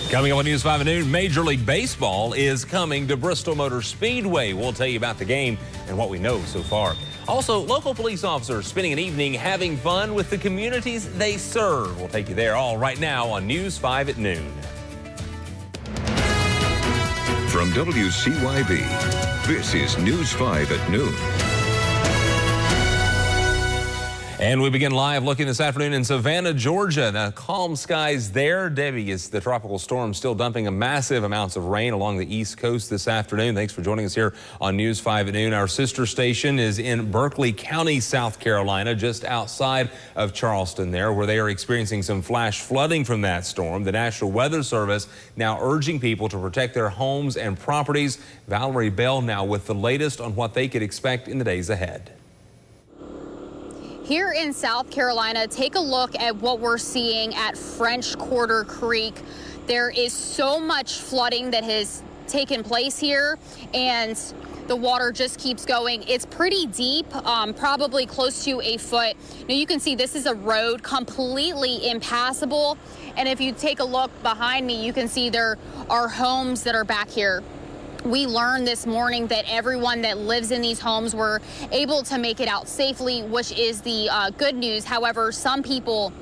Coming up on News 5 at noon, Major League Baseball is coming to Bristol Motor Speedway. We'll tell you about the game and what we know so far. Also, local police officers spending an evening having fun with the communities they serve. We'll take you there all right now on News 5 at noon. From WCYB, this is News 5 at noon. And we begin live looking this afternoon in Savannah, Georgia. Now, calm skies there. Debbie, is the tropical storm still dumping a massive amounts of rain along the East Coast this afternoon? Thanks for joining us here on News 5 at noon. Our sister station is in Berkeley County, South Carolina, just outside of Charleston there, where they are experiencing some flash flooding from that storm. The National Weather Service now urging people to protect their homes and properties. Valerie Bell now with the latest on what they could expect in the days ahead. Here in South Carolina, take a look at what we're seeing at French Quarter Creek. There is so much flooding that has taken place here, and the water just keeps going. It's pretty deep, probably close to a foot. Now you can see this is a road completely impassable. And if you take a look behind me, you can see there are homes that are back here. We learned this morning that everyone that lives in these homes were able to make it out safely, which is the good news. However, some people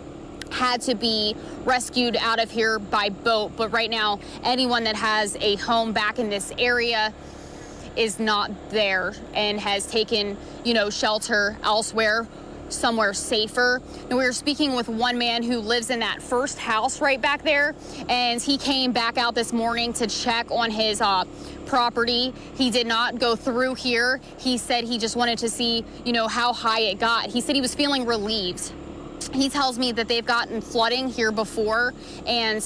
had to be rescued out of here by boat. But right now, anyone that has a home back in this area is not there and has taken, shelter elsewhere, somewhere safer. And we were speaking with one man who lives in that first house right back there, and he came back out this morning to check on his property. He did not go through here. He said he just wanted to see, how high it got. He said he was feeling relieved. He tells me that they've gotten flooding here before, and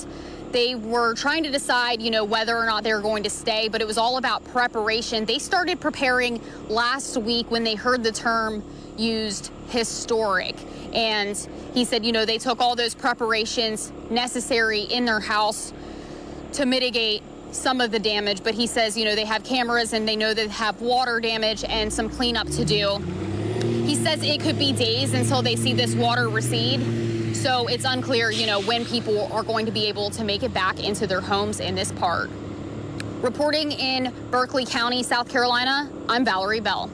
they were trying to decide, whether or not they were going to stay, but it was all about preparation. They started preparing last week when they heard the term used, historic. And he said, they took all those preparations necessary in their house to mitigate some of the damage. But he says, they have cameras and they know they have water damage and some cleanup to do. He says it could be days until they see this water recede. So it's unclear, when people are going to be able to make it back into their homes in this part. Reporting in Berkeley County, South Carolina, I'm Valerie Bell.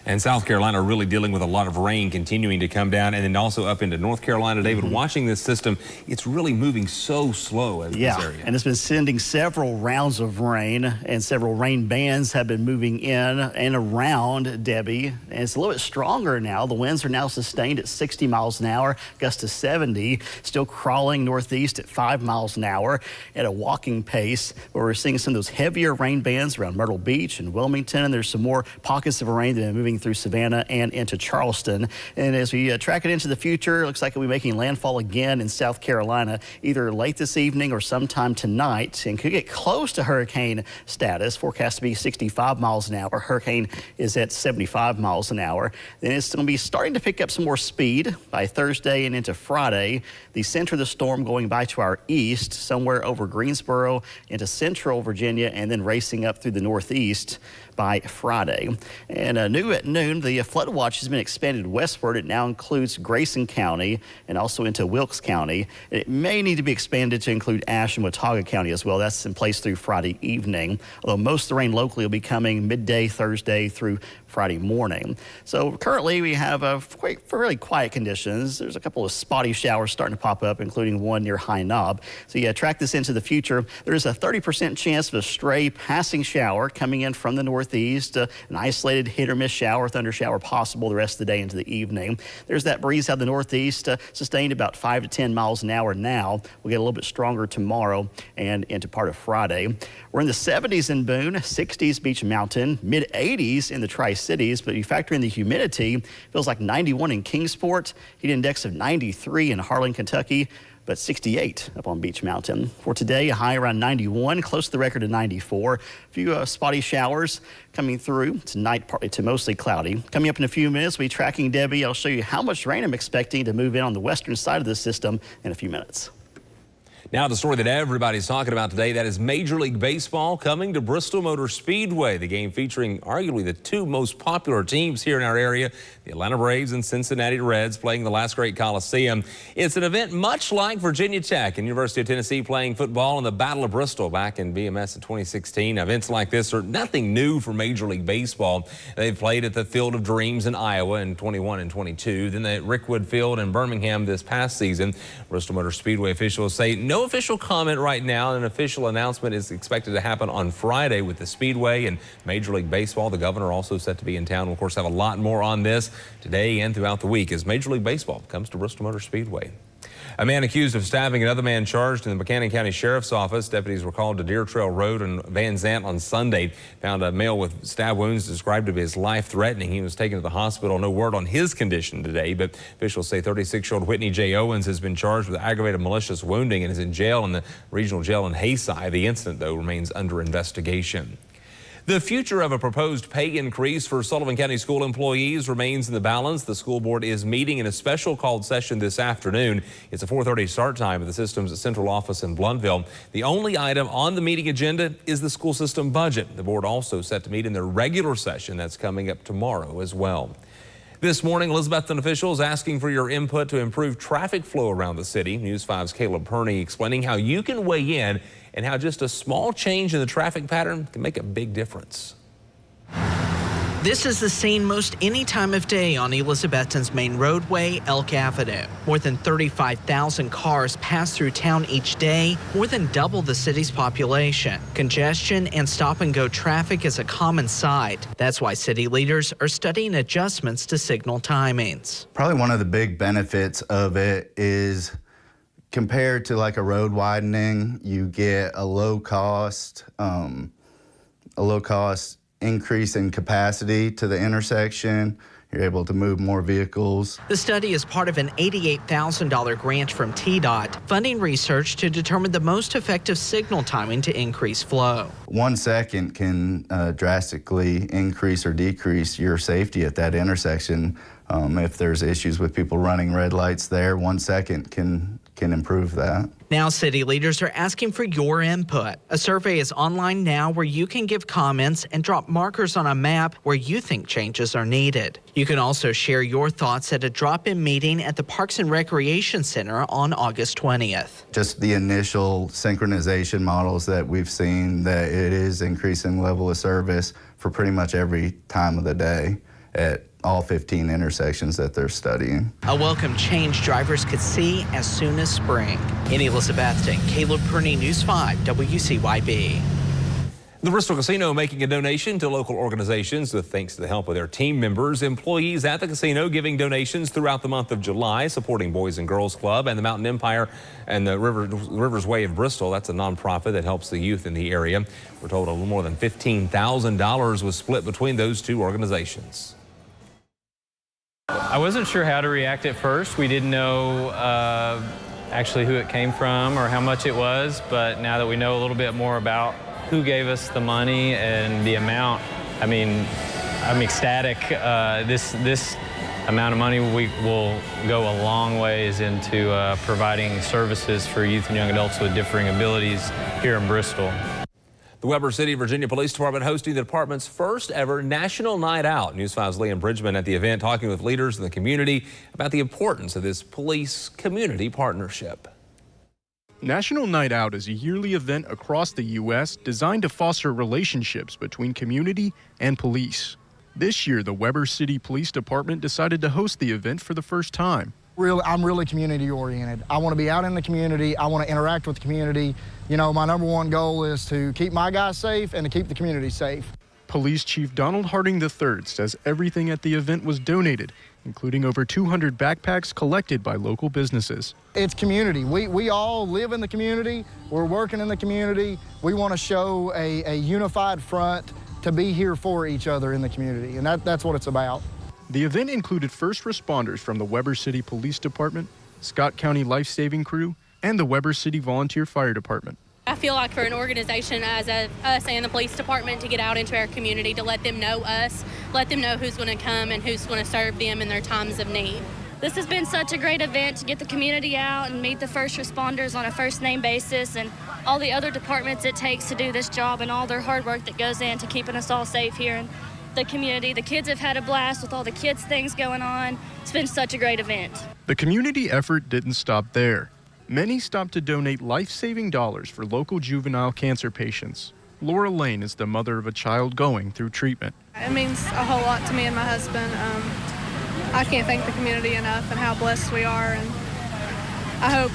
And South Carolina really dealing with a lot of rain continuing to come down, and then also up into North Carolina. David, watching this system, it's really moving so slow in this area. And it's been sending several rounds of rain, and several rain bands have been moving in and around Debbie. And it's a little bit stronger now. The winds are now sustained at 60 miles an hour, gusts to 70, still crawling northeast at 5 miles an hour at a walking pace. Where we're seeing some of those heavier rain bands around Myrtle Beach and Wilmington, and there's some more pockets of rain that are moving through Savannah and into Charleston. And as we track it into the future, it looks like it'll be making landfall again in South Carolina either late this evening or sometime tonight, and could get close to hurricane status, forecast to be 65 miles an hour. Hurricane is at 75 miles an hour. Then it's going to be starting to pick up some more speed by Thursday and into Friday. The center of the storm going by to our east, somewhere over Greensboro into central Virginia, and then racing up through the northeast by Friday. And new at noon, the flood watch has been expanded westward. It now includes Grayson County and also into Wilkes County. It may need to be expanded to include Ashe and Watauga County as well. That's in place through Friday evening, although most of the rain locally will be coming midday Thursday through Friday morning. So currently we have fairly quiet conditions. There's a couple of spotty showers starting to pop up, including one near High Knob. So track this into the future. There's a 30% chance of a stray passing shower coming in from the northeast, an isolated hit or miss shower, thunder shower possible the rest of the day into the evening. There's that breeze out of the northeast, sustained about 5 to 10 miles an hour now. We'll get a little bit stronger tomorrow and into part of Friday. We're in the 70s in Boone, 60s Beach Mountain, mid 80s in the Tri-Cities, but you factor in the humidity, feels like 91 in Kingsport, heat index of 93 in Harlan, Kentucky, but 68 up on Beach Mountain. For today, a high around 91, close to the record of 94. A few spotty showers coming through. Tonight, partly to mostly cloudy. Coming up in a few minutes, we'll be tracking Debbie. I'll show you how much rain I'm expecting to move in on the western side of the system in a few minutes. Now the story that everybody's talking about today, that is Major League Baseball coming to Bristol Motor Speedway. The game featuring arguably the two most popular teams here in our area, the Atlanta Braves and Cincinnati Reds, playing the last great Coliseum. It's an event much like Virginia Tech and University of Tennessee playing football in the Battle of Bristol back in BMS in 2016. Events like this are nothing new for Major League Baseball. They've played at the Field of Dreams in Iowa in 21 and 22, then at Rickwood Field in Birmingham this past season. Bristol Motor Speedway officials say no official comment right now. An official announcement is expected to happen on Friday with the Speedway and Major League Baseball. The governor also set to be in town. We'll, of course, have a lot more on this today and throughout the week as Major League Baseball comes to Bristol Motor Speedway. A man accused of stabbing another man charged in the Buchanan County Sheriff's Office. Deputies were called to Deer Trail Road and Van Zant on Sunday. Found a male with stab wounds described to be as life-threatening. He was taken to the hospital. No word on his condition today, but officials say 36-year-old Whitney J. Owens has been charged with aggravated malicious wounding and is in jail in the regional jail in Hayside. The incident, though, remains under investigation. The future of a proposed pay increase for Sullivan County school employees remains in the balance. The school board is meeting in a special called session this afternoon. It's a 4:30 start time at the system's central office in Blountville. The only item on the meeting agenda is the school system budget. The board also set to meet in their regular session that's coming up tomorrow as well. This morning, Elizabethton officials asking for your input to improve traffic flow around the city. News 5's Caleb Perney explaining how you can weigh in and how just a small change in the traffic pattern can make a big difference. This is the scene most any time of day on Elizabethton's main roadway, Elk Avenue. More than 35,000 cars pass through town each day, more than double the city's population. Congestion and stop-and-go traffic is a common sight. That's why city leaders are studying adjustments to signal timings. Probably one of the big benefits of it is compared to like a road widening, you get a low cost increase in capacity to the intersection. You're able to move more vehicles. The study is part of an $88,000 grant from TDOT, funding research to determine the most effective signal timing to increase flow. 1 second can drastically increase or decrease your safety at that intersection. If there's issues with people running red lights there, 1 second can improve that. Now city leaders are asking for your input. A survey is online now where you can give comments and drop markers on a map where you think changes are needed. You can also share your thoughts at a drop-in meeting at the Parks and Recreation Center on August 20th. Just the initial synchronization models that we've seen, that it is increasing level of service for pretty much every time of the day at all 15 intersections that they're studying. A welcome change drivers could see as soon as spring. In Elizabethton, Caleb Perney, News 5, WCYB. The Bristol Casino making a donation to local organizations with thanks to the help of their team members. Employees at the casino giving donations throughout the month of July, supporting Boys and Girls Club and the Mountain Empire and the Rivers Way of Bristol. That's a nonprofit that helps the youth in the area. We're told a little more than $15,000 was split between those two organizations. I wasn't sure how to react at first. We didn't know actually who it came from or how much it was, but now that we know a little bit more about who gave us the money and the amount, I mean, I'm ecstatic. This amount of money will go a long ways into providing services for youth and young adults with differing abilities here in Bristol. The Weber City, Virginia Police Department hosting the department's first ever National Night Out. News 5's Liam Bridgman at the event talking with leaders in the community about the importance of this police-community partnership. National Night Out is a yearly event across the U.S. designed to foster relationships between community and police. This year, the Weber City Police Department decided to host the event for the first time. I'm really community oriented. I want to be out in the community. I want to interact with the community. You know, my number one goal is to keep my guys safe and to keep the community safe. Police Chief Donald Harding III says everything at the event was donated, including over 200 backpacks collected by local businesses. It's community. We all live in the community. We're working in the community. We want to show a unified front to be here for each other in the community, and that's what it's about. The event included first responders from the Weber City Police Department, Scott County Life Saving Crew, and the Weber City Volunteer Fire Department. I feel like for an organization as us and the police department to get out into our community, to let them know us, let them know who's going to come and who's going to serve them in their times of need. This has been such a great event to get the community out and meet the first responders on a first name basis and all the other departments it takes to do this job and all their hard work that goes into keeping us all safe here in the community. The kids have had a blast with all the kids things going on. It's been such a great event. The community effort didn't stop there. Many stopped to donate life-saving dollars for local juvenile cancer patients. Laura Lane is the mother of a child going through treatment. It means a whole lot to me and my husband. I can't thank the community enough and how blessed we are, and I hope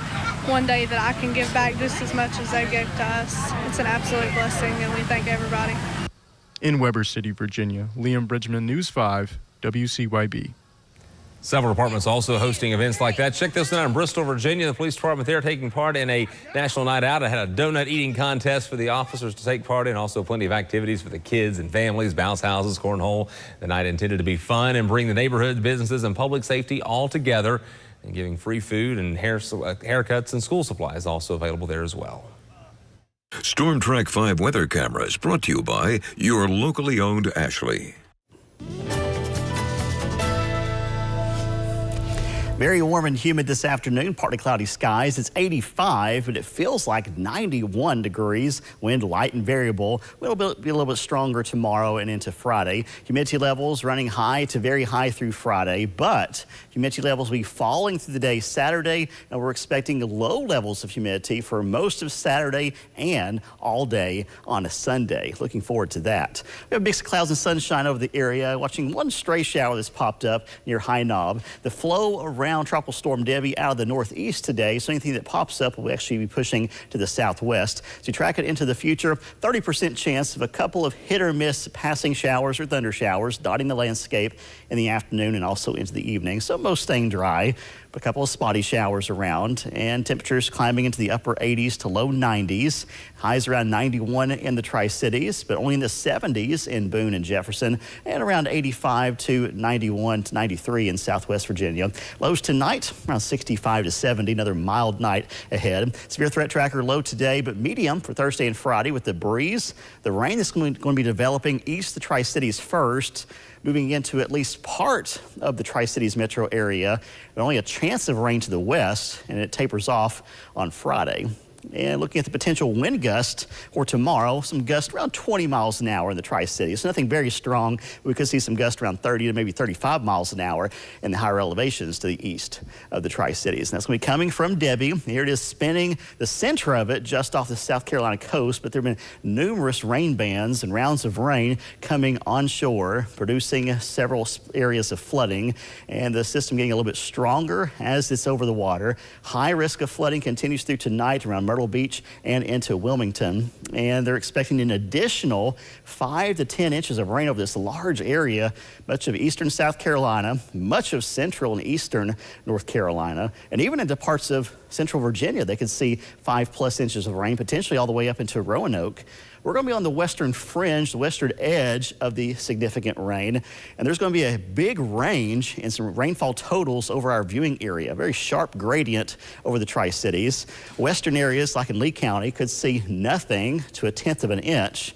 one day that I can give back just as much as they gave to us. It's an absolute blessing, and we thank everybody. In Weber City, Virginia, Liam Bridgman, News 5, WCYB. Several departments also hosting events like that. Check this out in Bristol, Virginia. The police department there taking part in a national night out. It had a donut eating contest for the officers to take part in. Also plenty of activities for the kids and families, bounce houses, cornhole. The night intended to be fun and bring the neighborhood, businesses, and public safety all together, and giving free food and haircuts and school supplies also available there as well. Storm Track 5 weather cameras brought to you by your locally owned Ashley. Very warm and humid this afternoon, partly cloudy skies. It's 85, but it feels like 91 degrees. Wind light and variable. Will be a little bit stronger tomorrow and into Friday. Humidity levels running high to very high through Friday, but humidity levels will be falling through the day Saturday, and we're expecting low levels of humidity for most of Saturday and all day on a Sunday. Looking forward to that. We have a mix of clouds and sunshine over the area. Watching one stray shower that's popped up near High Knob. The flow around Tropical Storm Debbie out of the northeast today, so anything that pops up will actually be pushing to the southwest. So you track it into the future, 30% chance of a couple of hit or miss passing showers or thunder showers dotting the landscape in the afternoon and also into the evening. So most staying dry. A couple of spotty showers around, and temperatures climbing into the upper 80s to low 90s. Highs around 91 in the Tri-Cities, but only in the 70s in Boone and Jefferson, and around 85 to 91 to 93 in Southwest Virginia. Lows tonight around 65 to 70. Another mild night ahead. Severe threat tracker low today, but medium for Thursday and Friday with the breeze. The rain is going to be developing east the Tri-Cities first, moving into at least part of the Tri-Cities metro area, but only a chance of rain to the west, and it tapers off on Friday. And looking at the potential wind gust for tomorrow, some gusts around 20 miles an hour in the Tri-Cities. Nothing very strong. We could see some gusts around 30 to maybe 35 miles an hour in the higher elevations to the east of the Tri-Cities. And that's going to be coming from Debbie. Here it is spinning the center of it just off the South Carolina coast, but there have been numerous rain bands and rounds of rain coming onshore, producing several areas of flooding, and the system getting a little bit stronger as it's over the water. High risk of flooding continues through tonight around Myrtle Beach and into Wilmington, and they're expecting an additional 5 to 10 inches of rain over this large area, much of eastern South Carolina, much of central and eastern North Carolina, and even into parts of central Virginia. They could see 5+ inches of rain, potentially all the way up into Roanoke. We're going to be on the western fringe, the western edge of the significant rain, and there's going to be a big range in some rainfall totals over our viewing area. A very sharp gradient over the Tri-Cities. Western areas like in Lee County could see nothing to 1/10 of an inch,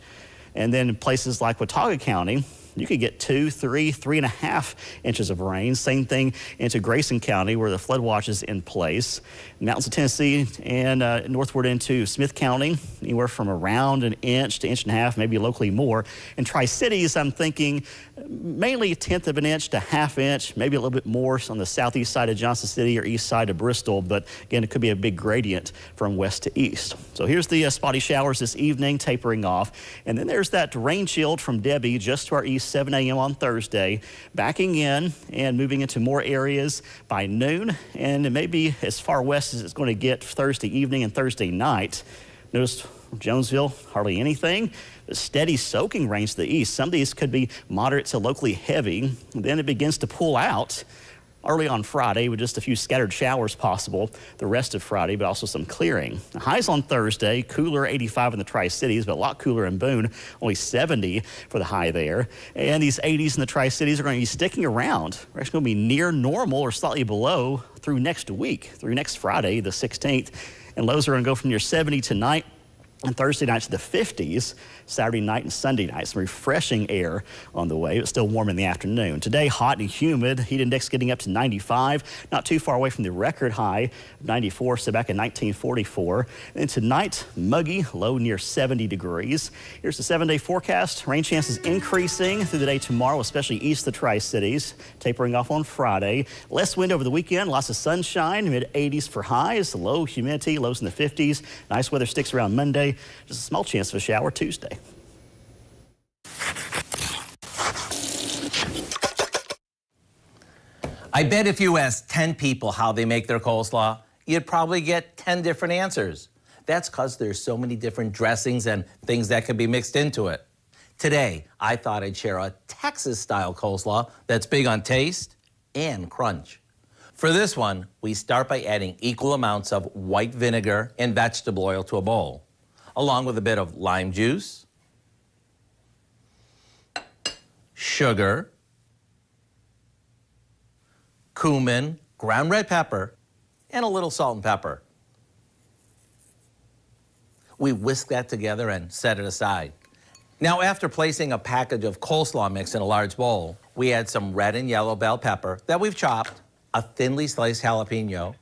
and then in places like Watauga County, you could get 2, 3, 3.5 inches of rain. Same thing into Grayson County, where the flood watch is in place. Mountains of Tennessee and northward into Smith County, anywhere from around 1 inch to 1.5 inches, maybe locally more. In Tri-Cities, I'm thinking mainly 1/10 of an inch to 1/2 inch, maybe a little bit more on the southeast side of Johnson City or east side of Bristol. But again, it could be a big gradient from west to east. So here's the spotty showers this evening tapering off. And then there's that rain shield from Debbie just to our east, 7 a.m. on Thursday, backing in and moving into more areas by noon, and it may be as far west as it's going to get Thursday evening and Thursday night. Notice Jonesville, hardly anything. The steady soaking rains to the east. Some of these could be moderate to locally heavy. Then it begins to pull out early on Friday with just a few scattered showers possible the rest of Friday, but also some clearing. The highs on Thursday, cooler 85 in the Tri-Cities, but a lot cooler in Boone, only 70 for the high there. And these 80s in the Tri-Cities are going to be sticking around. We're actually going to be near normal or slightly below through next week, through next Friday, the 16th. And lows are going to go from near 70 tonight And Thursday night to the 50s, Saturday night and Sunday night. Some refreshing air on the way. It's still warm in the afternoon. Today, hot and humid. Heat index getting up to 95. Not too far away from the record high of 94, so back in 1944. And tonight, muggy, low near 70 degrees. Here's the 7-day forecast. Rain chances increasing through the day tomorrow, especially east of the Tri-Cities. Tapering off on Friday. Less wind over the weekend. Lots of sunshine. Mid-80s for highs. Low humidity. Lows in the 50s. Nice weather sticks around Monday. Just a small chance of a shower Tuesday. I bet if you asked 10 people how they make their coleslaw, you'd probably get 10 different answers. That's because there's so many different dressings and things that can be mixed into it. Today, I thought I'd share a Texas-style coleslaw that's big on taste and crunch. For this one, we start by adding equal amounts of white vinegar and vegetable oil to a bowl, along with a bit of lime juice, sugar, cumin, ground red pepper, and a little salt and pepper. We whisk that together and set it aside. Now, after placing a package of coleslaw mix in a large bowl, we add some red and yellow bell pepper that we've chopped, a thinly sliced jalapeno,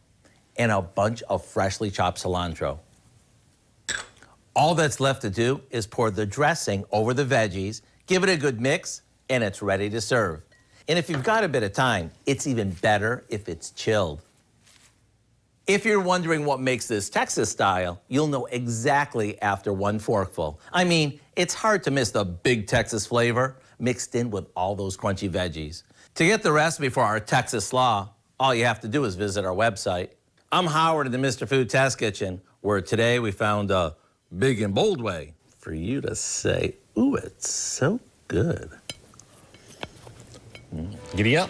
and a bunch of freshly chopped cilantro. All that's left to do is pour the dressing over the veggies, give it a good mix, and it's ready to serve. And if you've got a bit of time, it's even better if it's chilled. If you're wondering what makes this Texas style, you'll know exactly after one forkful. I mean, it's hard to miss the big Texas flavor mixed in with all those crunchy veggies. To get the recipe for our Texas slaw, all you have to do is visit our website. I'm Howard in the Mr. Food Test Kitchen, where today we found a big and bold way for you to say, ooh, it's so good. Giddy up.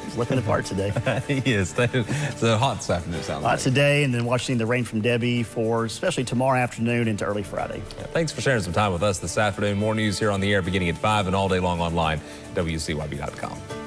He's looking apart today. He is. It's hot this afternoon, it sounds Hot like. today, and then watching the rain from Debbie for especially tomorrow afternoon into early Friday. Yeah, thanks for sharing some time with us this afternoon. More news here on the air beginning at 5 and all day long online, WCYB.com.